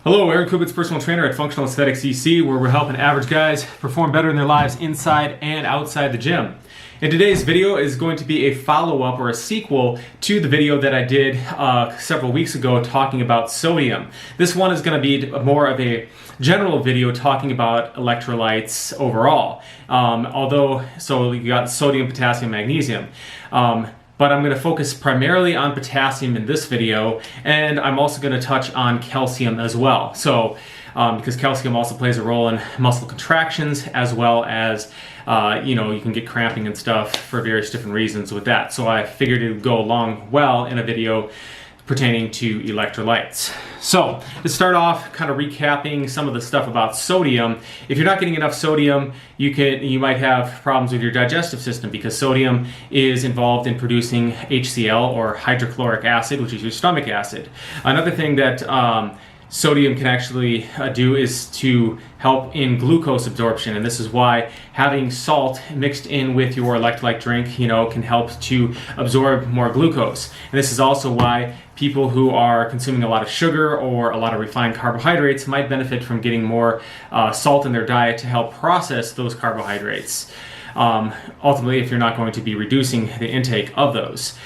Hello, Aaron Kubitz, personal trainer at Functional Aesthetics EC, where we're helping average guys perform better in their lives inside and outside the gym. And today's video is going to be a follow-up or a sequel to the video that I did several weeks ago talking about sodium. This one is going to be more of a general video talking about electrolytes overall. So you got sodium, potassium, magnesium. But I'm going to focus primarily on potassium in this video, and I'm also going to touch on calcium as well. So, because calcium also plays a role in muscle contractions, as well as, you can get cramping and stuff for various different reasons with that. So I figured it would go along well in a video pertaining to electrolytes. So to start off, kind of recapping some of the stuff about sodium. If you're not getting enough sodium, you might have problems with your digestive system, because sodium is involved in producing HCl, or hydrochloric acid, which is your stomach acid. Another thing that sodium can actually do is to help in glucose absorption, and this is why having salt mixed in with your electrolyte drink, can help to absorb more glucose. And this is also why people who are consuming a lot of sugar or a lot of refined carbohydrates might benefit from getting more salt in their diet to help process those carbohydrates. Ultimately, if you're not going to be reducing the intake of those.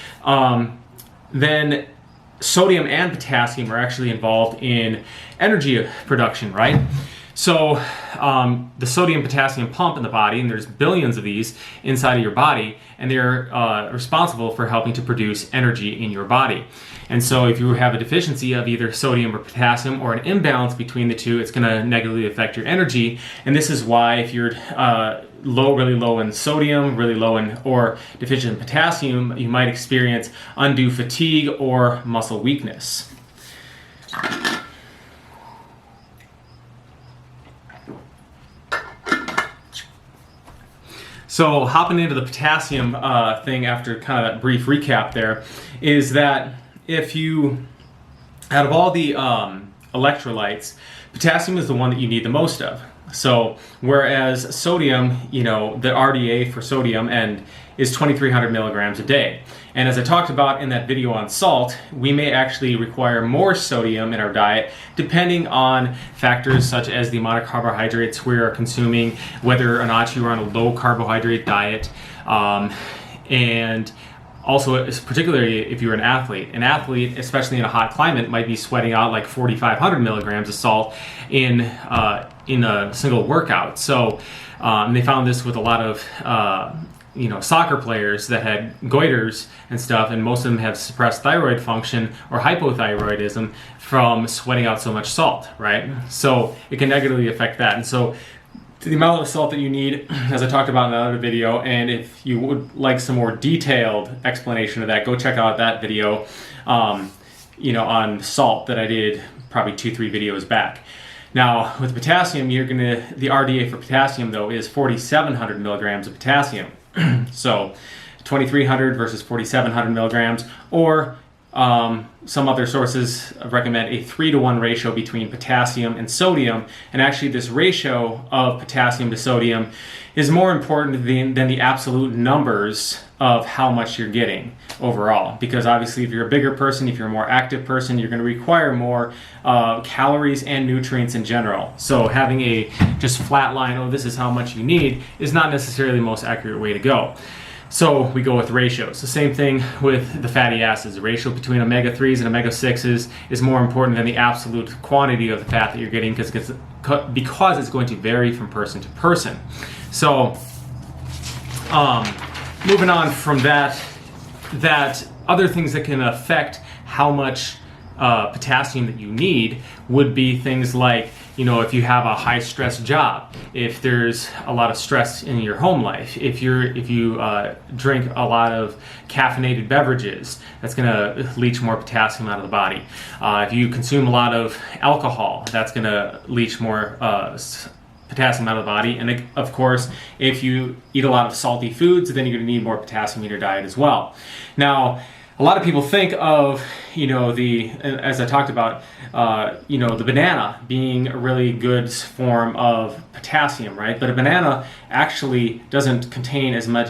Then sodium and potassium are actually involved in energy production, right? So the sodium potassium pump in the body, and there's billions of these inside of your body, and they're responsible for helping to produce energy in your body. And so if you have a deficiency of either sodium or potassium, or an imbalance between the two, it's going to negatively affect your energy. And this is why if you're really low in sodium, really low in, or deficient in potassium, you might experience undue fatigue or muscle weakness. So hopping into the potassium thing after kind of that brief recap there, is that if you, out of all the electrolytes, potassium is the one that you need the most of. So whereas sodium, the RDA for sodium is 2,300 milligrams a day. And as I talked about in that video on salt, we may actually require more sodium in our diet depending on factors such as the amount of carbohydrates we are consuming, whether or not you are on a low carbohydrate diet, and also, particularly if you're an athlete. An athlete, especially in a hot climate, might be sweating out like 4,500 milligrams of salt in a single workout. So they found this with a lot of soccer players that had goiters and stuff, and most of them have suppressed thyroid function or hypothyroidism from sweating out so much salt, right? So it can negatively affect that. And so the amount of salt that you need, as I talked about in another video, and if you would like some more detailed explanation of that, go check out that video on salt that I did probably 2-3 videos back. Now with potassium, the RDA for potassium though is 4,700 milligrams of potassium. So 2,300 versus 4,700 milligrams, or some other sources recommend a 3-to-1 ratio between potassium and sodium. And actually this ratio of potassium to sodium is more important than the absolute numbers of how much you're getting overall. Because obviously if you're a bigger person, if you're a more active person, you're going to require more calories and nutrients in general. So having a just flat line, oh, this is how much you need, is not necessarily the most accurate way to go. So we go with ratios. The same thing with the fatty acids. The ratio between omega-3s and omega-6s is more important than the absolute quantity of the fat that you're getting, because it's going to vary from person to person. So moving on from that other things that can affect how much potassium that you need would be things like, if you have a high stress job, if there's a lot of stress in your home life, if you drink a lot of caffeinated beverages, that's going to leach more potassium out of the body. If you consume a lot of alcohol, that's going to leach more potassium out of the body. And of course, if you eat a lot of salty foods, then you're going to need more potassium in your diet as well. Now, a lot of people think of, as I talked about, the banana being a really good form of potassium, right? But a banana actually doesn't contain as much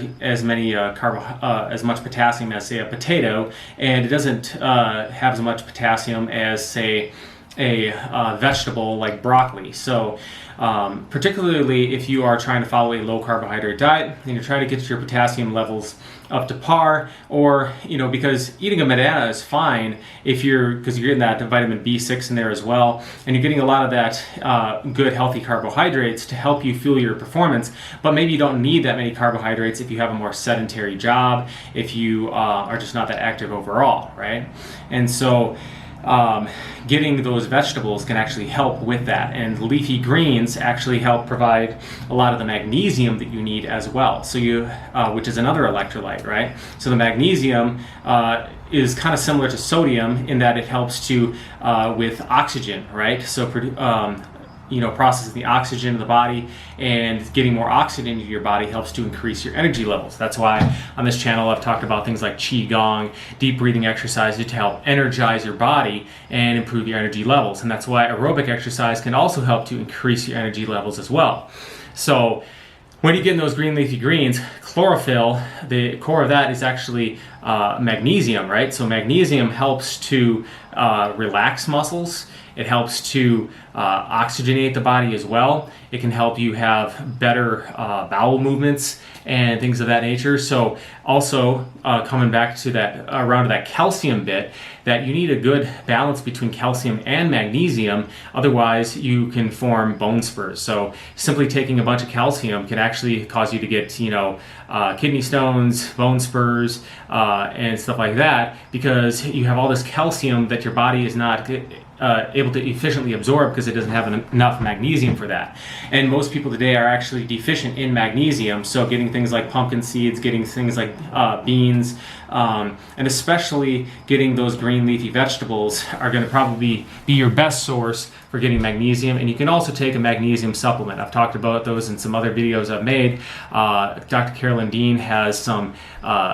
potassium as, say, a potato, and it doesn't have as much potassium as, say, vegetable like broccoli. So particularly if you are trying to follow a low carbohydrate diet and you're trying to get your potassium levels up to par, or because eating a banana is fine because you're getting that vitamin B6 in there as well, and you're getting a lot of that good healthy carbohydrates to help you fuel your performance. But maybe you don't need that many carbohydrates if you have a more sedentary job, if you are just not that active overall, right? And so getting those vegetables can actually help with that, and leafy greens actually help provide a lot of the magnesium that you need as well. So which is another electrolyte, right? So the magnesium is kind of similar to sodium in that it helps to with oxygen, right? So processing the oxygen in the body, and getting more oxygen into your body helps to increase your energy levels. That's why on this channel I've talked about things like Qigong, deep breathing exercises to help energize your body and improve your energy levels. And that's why aerobic exercise can also help to increase your energy levels as well. So when you get in those green leafy greens, chlorophyll, the core of that is actually magnesium, right? So magnesium helps to relax muscles. It helps to oxygenate the body as well. It can help you have better bowel movements and things of that nature. So also coming back to that, around to that calcium bit, that you need a good balance between calcium and magnesium. Otherwise you can form bone spurs. So simply taking a bunch of calcium can actually cause you to get, kidney stones, bone spurs, and stuff like that, because you have all this calcium that your body is not able to efficiently absorb because it doesn't have enough magnesium for that. And most people today are actually deficient in magnesium, so getting things like pumpkin seeds, getting things like beans, and especially getting those green leafy vegetables are going to probably be your best source for getting magnesium. And you can also take a magnesium supplement. I've talked about those in some other videos I've made. Dr. Carolyn Dean has some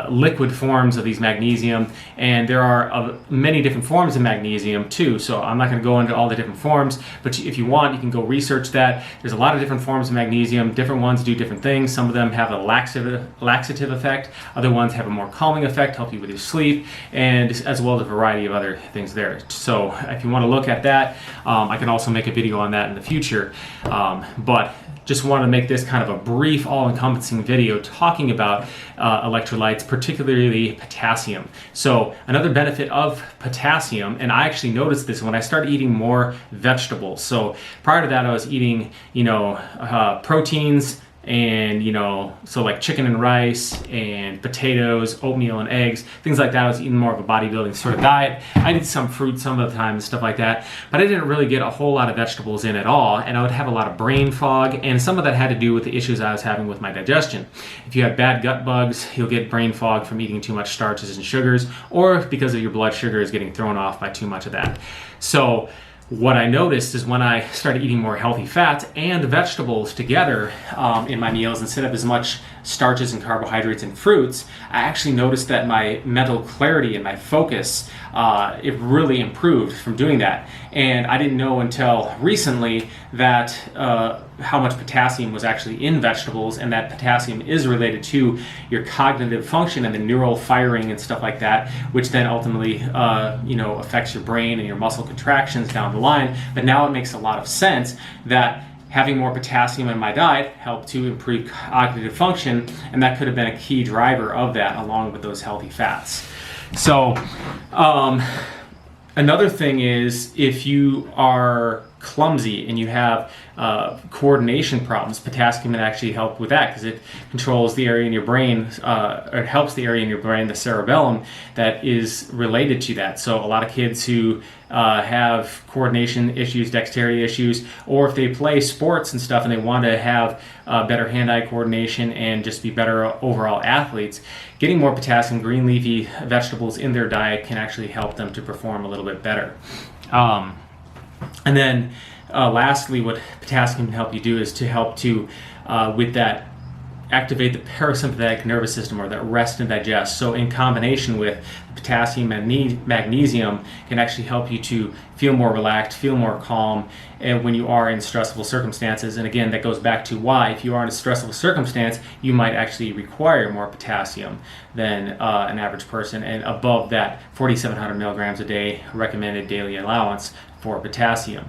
liquid forms of these magnesium, and there are many different forms of magnesium too. So I'm not going to go into all the different forms, but if you want, you can go research that. There's a lot of different forms of magnesium. Different ones do different things. Some of them have a laxative effect. Other ones have a more calming effect, help you with your sleep, and as well as a variety of other things there. So if you want to look at that, I can also make a video on that in the future. But just wanted to make this kind of a brief, all-encompassing video talking about electrolytes, particularly potassium. So another benefit of potassium, and I actually noticed this when I started eating more vegetables. So prior to that, I was eating, proteins, and so like chicken and rice and potatoes, oatmeal and eggs, things like that. I was eating more of a bodybuilding sort of diet. I did some fruit some of the time and stuff like that, but I didn't really get a whole lot of vegetables in at all, and I would have a lot of brain fog, and some of that had to do with the issues I was having with my digestion. If you have bad gut bugs, you'll get brain fog from eating too much starches and sugars, or because of your blood sugar is getting thrown off by too much of that. So what I noticed is when I started eating more healthy fats and vegetables together in my meals, instead of as much starches and carbohydrates and fruits, I actually noticed that my mental clarity and my focus, it really improved from doing that. And I didn't know until recently that how much potassium was actually in vegetables, and that potassium is related to your cognitive function and the neural firing and stuff like that, which then ultimately affects your brain and your muscle contractions down the line. But now it makes a lot of sense that having more potassium in my diet helped to improve cognitive function, and that could have been a key driver of that, along with those healthy fats. So another thing is, if you are clumsy and you have coordination problems, potassium can actually help with that, because it controls the area in your brain, or it helps the area in your brain, the cerebellum, that is related to that. So a lot of kids who have coordination issues, dexterity issues, or if they play sports and stuff and they want to have better hand-eye coordination and just be better overall athletes, getting more potassium, green leafy vegetables in their diet can actually help them to perform a little bit better. And then lastly, what potassium can help you do is to help to with that activate the parasympathetic nervous system, or that rest and digest. So in combination with potassium and magnesium can actually help you to feel more relaxed, feel more calm, and when you are in stressful circumstances. And again, that goes back to why, if you are in a stressful circumstance, you might actually require more potassium than an average person, and above that 4,700 milligrams a day recommended daily allowance for potassium.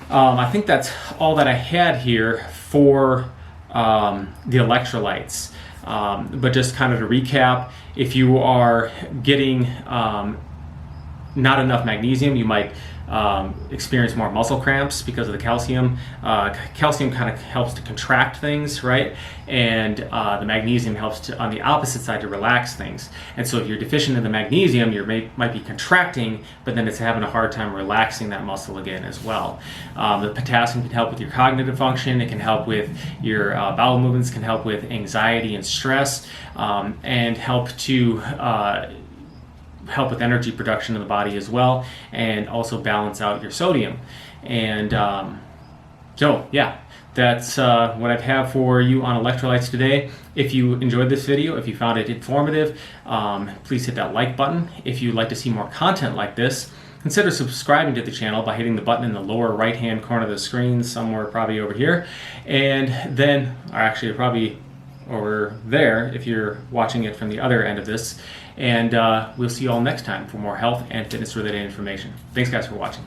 I think that's all that I had here for the electrolytes. But just kind of to recap, if you are getting not enough magnesium, you might experience more muscle cramps because of the calcium. Calcium kind of helps to contract things, right? And the magnesium helps to, on the opposite side, to relax things. And so if you're deficient in the magnesium, you might be contracting, but then it's having a hard time relaxing that muscle again as well. The potassium can help with your cognitive function. It can help with your bowel movements, can help with anxiety and stress, and help with energy production in the body as well, and also balance out your sodium. And so yeah, that's what I have for you on electrolytes today. If you enjoyed this video, if you found it informative, please hit that like button. If you'd like to see more content like this, consider subscribing to the channel by hitting the button in the lower right hand corner of the screen, somewhere probably over here, and then, or actually probably over there if you're watching it from the other end of this. And we'll see you all next time for more health and fitness related information. Thanks guys for watching.